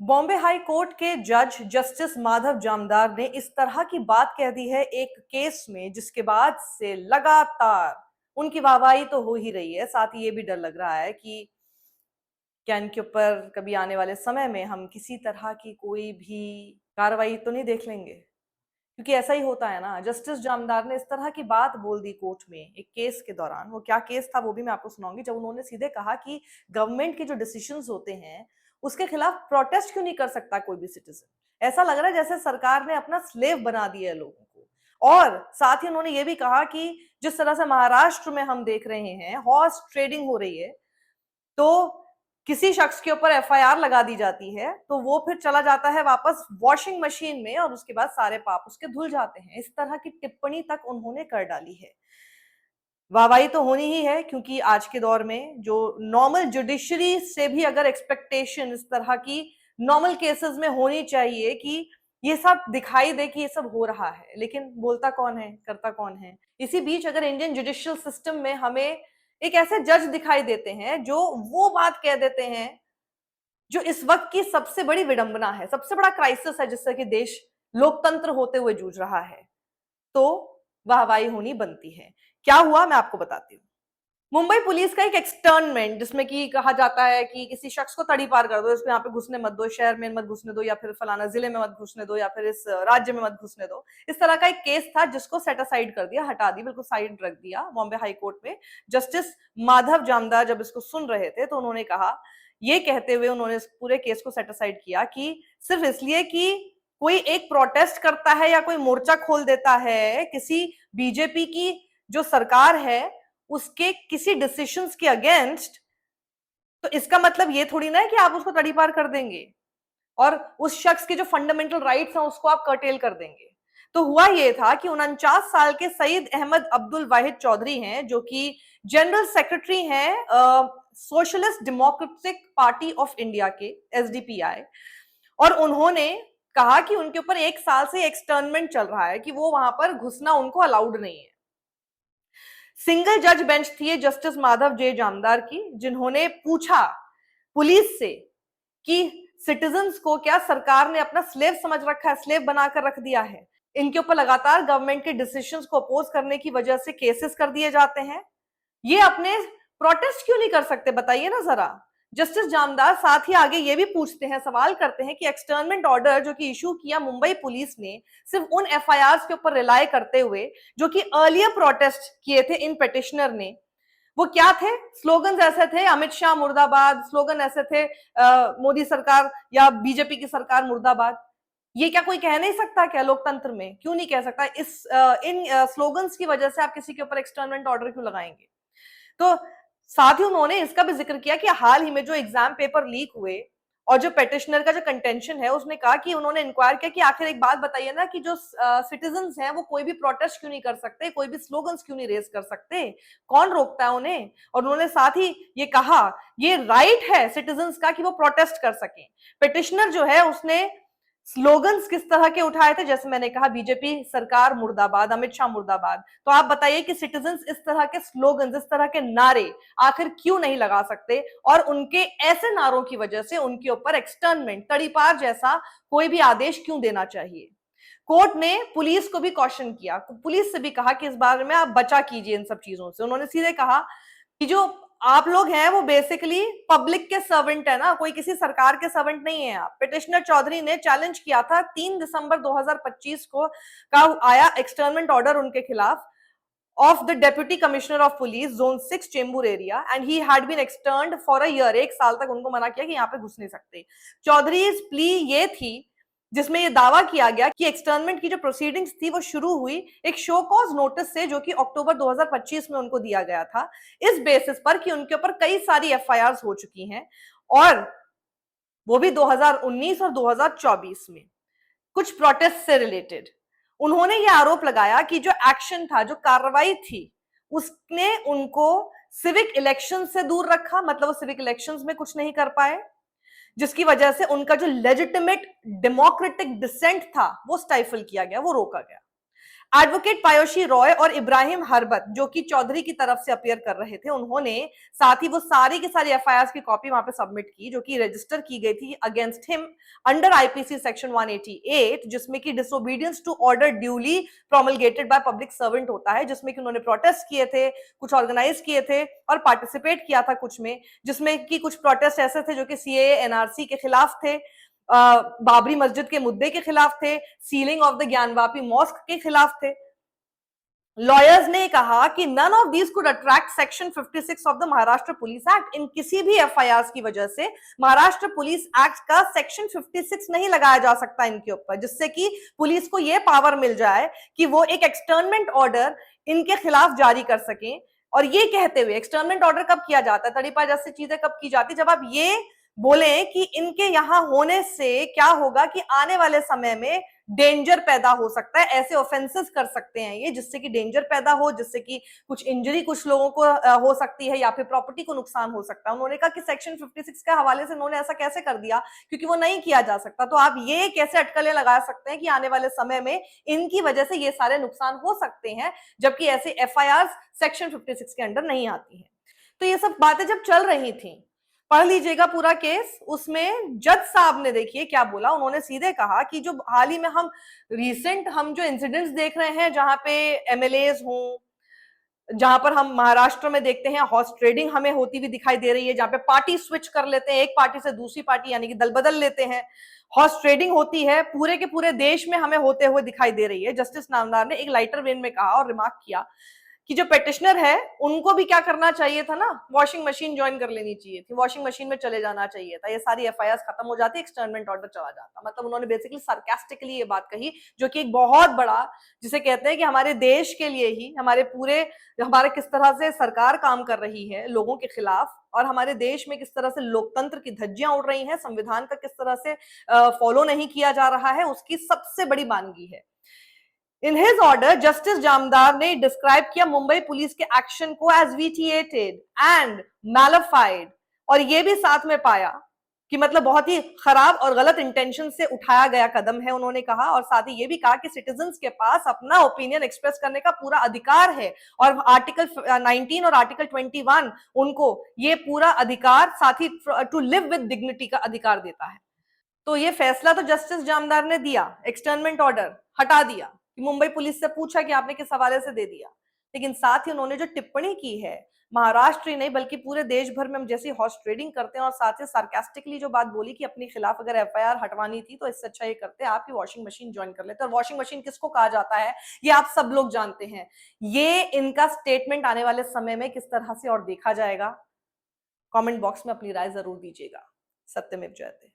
Bombay high court के जज justice Madhav Jamdar ने इस तरह की बात कह दी है एक केस में, जिसके बाद से लगातार उनकी वाहवाही तो हो ही रही है। साथ ही ये भी डर लग रहा है कि क्या इनके ऊपर कभी आने वाले समय में हम किसी तरह की कोई भी कार्रवाई तो नहीं देख लेंगे, क्योंकि ऐसा ही होता है ना। जस्टिस जामदार ने इस तरह की बात बोल दी कोर्ट में एक केस के दौरान। वो क्या केस था वो भी मैं आपको सुनाऊंगी, जब उन्होंने सीधे कहा कि गवर्नमेंट के जो डिसीजंस होते हैं उसके खिलाफ प्रोटेस्ट क्यों नहीं कर सकता कोई भी सिटीजन। ऐसा लग रहा है जैसे सरकार ने अपना स्लेव बना दिया है लोगों को। और साथ ही उन्होंने ये भी कहा कि जिस तरह से महाराष्ट्र में हम देख रहे हैं हॉर्स ट्रेडिंग हो रही है, तो किसी शख्स के ऊपर एफआईआर लगा दी जाती है तो वो फिर चला जाता है वापस वॉशिंग मशीन में और उसके बाद सारे पाप उसके धुल जाते हैं। इस तरह की टिप्पणी तक उन्होंने कर डाली है। वाहवाही तो होनी ही है, क्योंकि आज के दौर में जो नॉर्मल जुडिशरी से भी अगर एक्सपेक्टेशन इस तरह की नॉर्मल केसेस में होनी चाहिए कि ये सब दिखाई दे कि ये सब हो रहा है, लेकिन बोलता कौन है, करता कौन है। इसी बीच अगर इंडियन जुडिशियल सिस्टम में हमें एक ऐसे जज दिखाई देते हैं जो वो बात कह देते हैं जो इस वक्त की सबसे बड़ी विडंबना है, सबसे बड़ा क्राइसिस है जिससे कि देश लोकतंत्र होते हुए जूझ रहा है, तो वाहवाही होनी बनती है। क्या हुआ मैं आपको बताती हूँ। मुंबई पुलिस का एक एक्सटर्नमेंट, जिसमें कि कहा जाता है कि किसी शख्स को तड़ी पार कर दो, इसको यहाँ पे घुसने मत दो, शहर में मत घुसने दो, या फिर फलाना जिले में मत घुसने दो, या फिर इस राज्य में मत घुसने दो। इस तरह का एक केस था जिसको सेट असाइड कर दिया, हटा दिया, बिल्कुल साइड रख दिया बॉम्बे हाई कोर्ट में। जस्टिस माधव जामदार जब इसको सुन रहे थे तो उन्होंने कहा, ये कहते हुए उन्होंने इस पूरे केस को सेट असाइड किया कि सिर्फ इसलिए कि कोई एक प्रोटेस्ट करता है या कोई मोर्चा खोल देता है किसी बीजेपी की जो सरकार है उसके किसी डिसीजंस के अगेंस्ट, तो इसका मतलब ये थोड़ी ना है कि आप उसको तड़ीपार कर देंगे और उस शख्स के जो फंडामेंटल राइट्स हैं उसको आप कर्टेल कर देंगे। तो हुआ ये था कि 49 साल के सईद अहमद अब्दुल वाहिद चौधरी हैं, जो कि जनरल सेक्रेटरी हैं socialist democratic party of India के, एसडीपीआई। और उन्होंने कहा कि उनके ऊपर एक साल से एक्सटर्नमेंट चल रहा है कि वो वहां पर घुसना उनको अलाउड नहीं है। सिंगल जज बेंच थी जस्टिस माधव जे जामदार की, जिन्होंने पूछा पुलिस से कि सिटीजन्स को क्या सरकार ने अपना स्लेव समझ रखा है, स्लेव बनाकर रख दिया है। इनके ऊपर लगातार गवर्नमेंट के डिसीजंस को अपोज करने की वजह से केसेस कर दिए जाते हैं, ये अपने प्रोटेस्ट क्यों नहीं कर सकते, बताइए ना जरा। जस्टिस जामदार साथ ही आगे ये भी पूछते हैं, सवाल करते हैं कि एक्सटर्नमेंट ऑर्डर जो कि इशू किया मुंबई पुलिस ने सिर्फ उन एफआईआर के ऊपर रिलाय करते हुए जो कि अर्लियर प्रोटेस्ट किए थे इन पिटिशनर ने, वो क्या थे। स्लोगन्स ऐसे थे, अमित शाह मुर्दाबाद, स्लोगन ऐसे थे मोदी सरकार या बीजेपी की सरकार मुर्दाबाद। ये क्या कोई कह नहीं सकता क्या लोकतंत्र में, क्यों नहीं कह सकता। इन स्लोगन्स की वजह से आप किसी के ऊपर एक्सटर्नमेंट ऑर्डर क्यों लगाएंगे। तो साथ ही उन्होंने इसका भी जिक्र किया कि हाल ही में जो एग्जाम पेपर लीक हुए और जो पेटिशनर का जो कंटेंशन है, उसने कहा कि उन्होंने इंक्वायर किया कि आखिर एक बात बताइए ना कि जो सिटीजन्स हैं वो कोई भी प्रोटेस्ट क्यों नहीं कर सकते, कोई भी स्लोगन्स क्यों नहीं रेज कर सकते, कौन रोकता है उन्हें। और उन्होंने साथ ही ये कहा, ये राइट है सिटीजन्स का कि वो प्रोटेस्ट कर सकें। पिटिशनर जो है उसने स्लोगन्स किस तरह के उठाए थे, जैसे मैंने कहा बीजेपी सरकार मुर्दाबाद, अमित शाह मुर्दाबाद। तो आप बताइए कि सिटीजन्स इस तरह के स्लोगन्स, इस तरह के नारे आखिर क्यों नहीं लगा सकते, और उनके ऐसे नारों की वजह से उनके ऊपर एक्सटर्नमेंट, तड़ीपार जैसा कोई भी आदेश क्यों देना चाहिए। कोर्ट ने पुलिस को भी क्वेश्चन किया, पुलिस से भी कहा कि इस बारे में आप बचा कीजिए इन सब चीजों से। उन्होंने सीधे कहा कि जो आप लोग हैं वो बेसिकली पब्लिक के सर्वेंट है ना, कोई किसी सरकार के सर्वेंट नहीं है आप। पिटिशनर चौधरी ने चैलेंज किया था 3 दिसंबर 2025 को का आया एक्सटर्नमेंट ऑर्डर उनके खिलाफ of the deputy commissioner of police zone 6 Chembur area and he had been externed for a year। एक साल तक उनको मना किया कि यहाँ पे घुस नहीं सकते। चौधरी प्ली ये थी जिसमें ये दावा किया गया कि एक्सटर्नमेंट की जो प्रोसीडिंग्स थी वो शुरू हुई एक शो कॉज नोटिस से, जो कि अक्टूबर 2025 में उनको दिया गया था, इस बेसिस पर कि उनके ऊपर कई सारी एफआईआर हो चुकी हैं, और वो भी 2019 और 2024 में कुछ प्रोटेस्ट से रिलेटेड। उन्होंने ये आरोप लगाया कि जो एक्शन था, जो कार्रवाई थी, उसने उनको सिविक इलेक्शन से दूर रखा, मतलब वो सिविक इलेक्शंस में कुछ नहीं कर पाए, जिसकी वजह से उनका जो लेजिटिमेट डेमोक्रेटिक डिसेंट था वो स्टाइफल किया गया, वो रोका गया। एडवोकेट पायोशी रॉय और इब्राहिम हरबत जो कि चौधरी की तरफ से अपीयर कर रहे थे, उन्होंने साथ ही वो सारी की सारी एफआईआर की कॉपी वहां पे सबमिट की जो कि रजिस्टर की गई थी against him under IPC section 188, जिसमें कि disobedience to order duly promulgated by public servant होता है, जिसमें कि उन्होंने प्रोटेस्ट किए थे, कुछ ऑर्गेनाइज किए थे और पार्टिसिपेट किया था कुछ में, जिसमें कि कुछ प्रोटेस्ट ऐसे थे जो कि सीएए एनआरसी के खिलाफ थे, बाबरी मस्जिद के मुद्दे के खिलाफ थे, sealing of the Gyanvapi mosque के खिलाफ थे। लॉयर्स ने कहा कि none of these could attract section 56 of the Maharashtra police act. इन किसी भी एफआईआर की वजह से महाराष्ट्र पुलिस एक्ट का सेक्शन 56 नहीं लगाया जा सकता इनके ऊपर, जिससे कि पुलिस को यह पावर मिल जाए कि वो एक एक्सटर्नमेंट ऑर्डर इनके खिलाफ जारी कर सकें। और ये कहते हुए एक्सटर्नमेंट ऑर्डर कब किया जाता है, तड़ीपार जैसी चीजें कब की जाती, जब आप ये बोले कि इनके यहां होने से क्या होगा कि आने वाले समय में डेंजर पैदा हो सकता है, ऐसे ऑफेंसेस कर सकते हैं ये, जिससे कि डेंजर पैदा हो, जिससे कि कुछ इंजरी कुछ लोगों को हो सकती है या फिर प्रॉपर्टी को नुकसान हो सकता है। उन्होंने कहा कि सेक्शन 56 के हवाले से उन्होंने ऐसा कैसे कर दिया, क्योंकि वो नहीं किया जा सकता। तो आप ये कैसे अटकलें लगा सकते हैं कि आने वाले समय में इनकी वजह से ये सारे नुकसान हो सकते हैं, जबकि ऐसे एफआईआर सेक्शन 56 के अंडर नहीं आती है। तो ये सब बातें जब चल रही थी, पढ़ लीजिएगा पूरा केस, उसमें जज साहब ने देखिए क्या बोला। उन्होंने सीधे कहा कि जो हाल ही में हम जो इंसिडेंट्स देख रहे हैं जहां पे एमएलएज हों, जहां पर हम महाराष्ट्र में देखते हैं हॉर्स ट्रेडिंग हमें होती हुई दिखाई दे रही है, जहां पे पार्टी स्विच कर लेते हैं, एक पार्टी से दूसरी पार्टी यानी कि दल बदल लेते हैं, हॉर्स ट्रेडिंग होती है, पूरे के पूरे देश में हमें होते हुए दिखाई दे रही है। जस्टिस नामदार ने एक लाइटर वेन में कहा और रिमार्क किया कि जो पेटिशनर है उनको भी क्या करना चाहिए था ना, वॉशिंग मशीन ज्वाइन कर लेनी चाहिए थी, वॉशिंग मशीन में चले जाना चाहिए था, ये सारी एफआईआर खत्म हो जाती, एक्सटर्नमेंट ऑर्डर चला जाता। मतलब उन्होंने बेसिकली सार्कास्टिकली ये बात कही, जो कि एक बहुत बड़ा, जिसे कहते हैं कि हमारे देश के लिए ही, हमारे किस तरह से सरकार काम कर रही है लोगों के खिलाफ, और हमारे देश में किस तरह से लोकतंत्र की धज्जियां उड़ रही हैं, संविधान का किस तरह से फॉलो नहीं किया जा रहा है, उसकी सबसे बड़ी बानगी है। In his order justice Jamdar ने डिस्क्राइब किया मुंबई पुलिस के एक्शन को एज वीटिएटेड एंड मैलिफाइड, और यह भी साथ में पाया कि मतलब बहुत ही खराब और गलत इंटेंशन से उठाया गया कदम है, उन्होंने कहा। और साथ ही यह भी कहा कि सिटीजन्स के पास अपना ओपिनियन एक्सप्रेस करने का पूरा अधिकार है, और आर्टिकल 19 और आर्टिकल 21 उनको ये पूरा अधिकार, साथ ही टू लिव विद डिग्निटी का अधिकार देता है। तो ये फैसला तो जस्टिस जामदार ने दिया, एक्सटर्नमेंट ऑर्डर हटा दिया, मुंबई पुलिस से पूछा कि आपने किस हवाले से दे दिया, लेकिन साथ ही उन्होंने जो टिप्पणी की है, महाराष्ट्र ही नहीं बल्कि पूरे देश भर में हम जैसी हॉर्स ट्रेडिंग करते हैं, और साथ ही सार्कास्टिकली जो बात बोली कि अपने खिलाफ अगर एफआईआर हटवानी थी तो इससे अच्छा ये करते आप ही वॉशिंग मशीन ज्वाइन कर लेते। और वॉशिंग मशीन किसको कहा जाता है ये आप सब लोग जानते हैं। ये इनका स्टेटमेंट आने वाले समय में किस तरह से और देखा जाएगा, कमेंट बॉक्स में अपनी राय जरूर दीजिएगा। सत्यमेव जयते।